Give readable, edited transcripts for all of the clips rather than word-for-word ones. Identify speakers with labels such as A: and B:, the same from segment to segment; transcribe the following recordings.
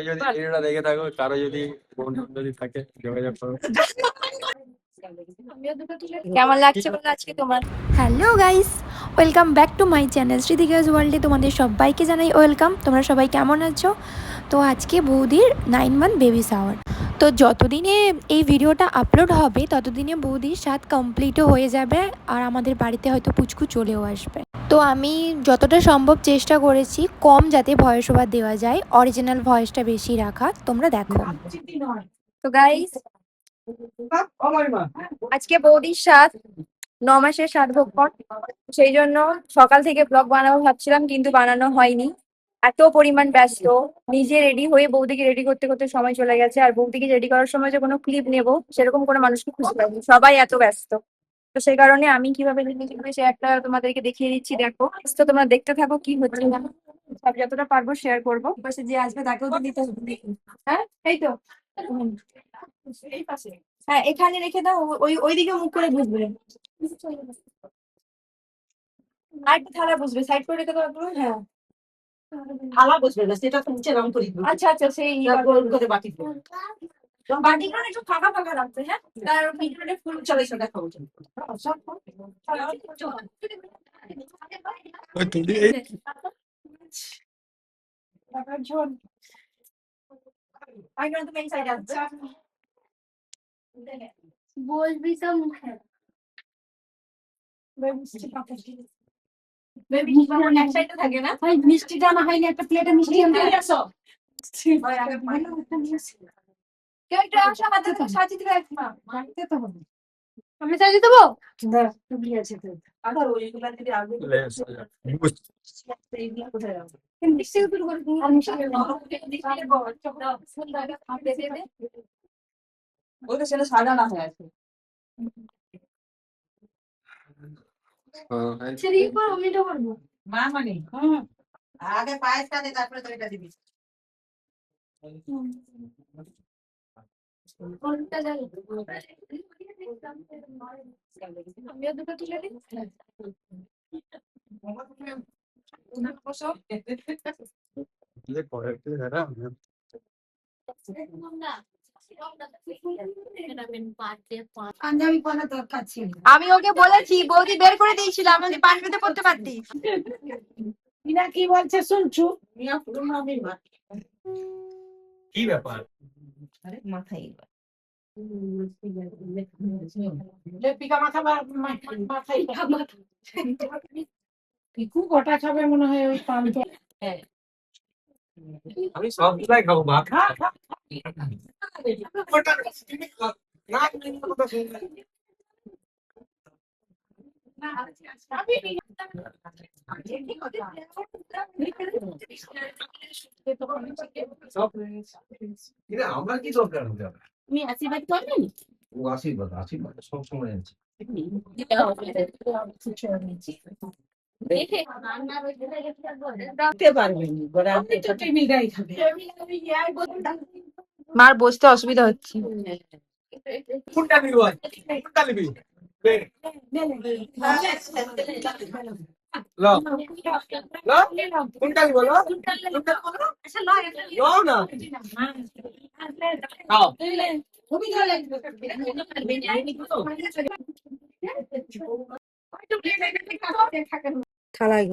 A: যদি ভিডিওটা দেখে থাকো, কারো যদি বন্ধু যদি থাকে যোগাযোগ করো।
B: কেমন লাগছে বলো আজকে তোমার? Hello guys, welcome back to my channel Sridighas ওয়ার্ল্ডে তোমাদের সবাইকে জানাই ওয়েলকাম। তোমরা সবাই কেমন আছো? তো আজকে বৌদির 9 মান্থ বেবি শাওয়ার। তো যতদিনে এই ভিডিওটা আপলোড হবে ততদিনে বৌদির 7 কমপ্লিটও হয়ে যাবে, আর আমাদের বাড়িতে হয়তো পুচকু চলেও আসবে। তো আমি যতটা সম্ভব চেষ্টা করেছি কম যাতে ভয়েস ওভার দেওয়া যায়, অরিজিনাল ভয়েসটা বেশি রাখা। তোমরা দেখো। তো গাইস, আজকে বৌদির 9 মাসের সাধভোগ, সেই জন্য সকাল থেকে ব্লগ বানাবো ভাবছিলাম, কিন্তু বানানো হয়নি। এত পরিমাণ ব্যস্ত, নিজে রেডি হয়ে বৌদিকে রেডি করতে করতে সময় চলে গেছে। আর বৌদিকে রেডি করার সময় যে কোনো ক্লিপ নেব সেরকম কোনো মানুষকে খুঁজে পাইনি, সবাই এত ব্যস্ত। তো সেই কারণে আমি কিভাবে রেডি করবো সে একটা তোমাদেরকে দেখিয়ে দিচ্ছি, দেখো। তো তোমরা দেখতে থাকো কি হচ্ছে না। সব যতটা পারবো শেয়ার করবো, পাশে যে আসবে তাকেও তো দিতে হবে। হ্যাঁ, এই তো। এই পাশে, হ্যাঁ এখানে রেখে দাও, ওইদিকে মুখ করে বুঝবে। আর একটা থালা বসবে, সাইড করে রেখে দাও একটু। হ্যাঁ,
C: থালা বসবে না, সেটা তো নিচে রং করি।
B: আচ্ছা আচ্ছা, সেই
C: গোল করে বাটি দেবো।
B: বাটিগুলো একটু ফাঁকা ফাঁকা রাখতে। হ্যাঁ, তার ভিতরে ফুল
C: চলে সেটা খাবো।
A: ওই তুমি
B: ঝোল। তুমি এই সাইডে আসবে, বলবি তো মুখে। এক সাইডে থাকে না,
C: মিষ্টিটা না হয়নি, একটা প্লেটে মিষ্টি আনতে আসো।
B: কেউ একটু আসো, হাতে থেকে সাজিয়ে দিবে একমা।
C: রাখতে তো হবে।
B: আমি সাজিয়ে দেবো।
C: টুকলি আছে তো। আচ্ছা, ওইগুলা যদি আগে এইগুলা কোথায় রাখবো?
B: মিষ্টি উপর করে দিই। আর মিষ্টি
C: ওইটা সেটা সাজানো হয়ে আছে।
B: সেদিকে পর অমনিটা করবো।
C: মা মানে আগে পায়েসটা দে, তারপরে তো এটা দিবি।
B: কোনটা জানি। আমিও দুটো তুলে দিই। বসো।
A: যে করে কি দাঁড়া
C: পাঞ্জাবি পরা দরকার ছিল।
B: আমি ওকে বলেছি, বৌদি বের করে দিয়েছিলাম, আমি পাঞ্জাবিতে পড়তে পারতি।
C: মিনা কি বলছে শুনছু? মিয়া পুরো মামি মা।
A: কি ব্যাপার?
C: আরে মাথায় লেপিকা মাথা মাথায় পিকু গোটা খাবে মনে হয় ওই পান্তা।
A: আমি সবগুলাই খাবো মা। আমরা কি দরকার হবে?
C: তুমি আশীর্বাদ করবেন?
A: ও আশীর্বাদ, আশীর্বাদ সবসময় আছে।
B: মার বসতে অসুবিধা হচ্ছে।
A: কোনটা নিবি ভাই? কোনটা নিবি? লো লো কোনটা নিবি বলো? লো না খাও।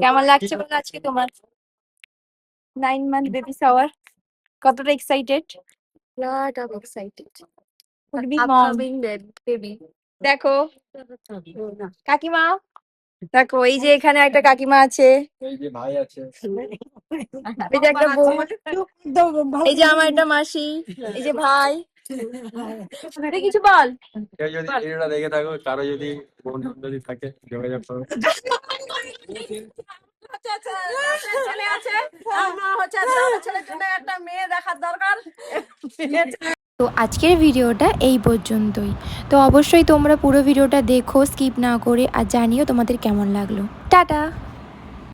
B: কেমন লাগছে বলো আজকে তোমার 9 মান্থ বেবি শাওয়ার? কতটা excited?
D: Lot of excited.
B: upcoming
D: Baby.
B: দেখো কাকিমা, দেখো এই যে এখানে একটা কাকিমা আছে,
A: এই যে ভাই আছে,
B: এই যে একটা বোন, এই যে আমার একটা মাসি, এই যে ভাই। তুই কিছু বল।
A: কেউ যদি ভিডিওটা দেখে থাকো, কারো যদি বন্ধু যদি থাকে যোগাযোগ করো।
B: ছেলে আছে, ছেলের জন্য একটা মেয়ে দেখার দরকার। তো আজকের ভিডিওটা এই পর্যন্তই। তো অবশ্যই তোমরা পুরো ভিডিওটা দেখো স্কিপ না করে, আর জানিও তোমাদের কেমন লাগলো। টাটা।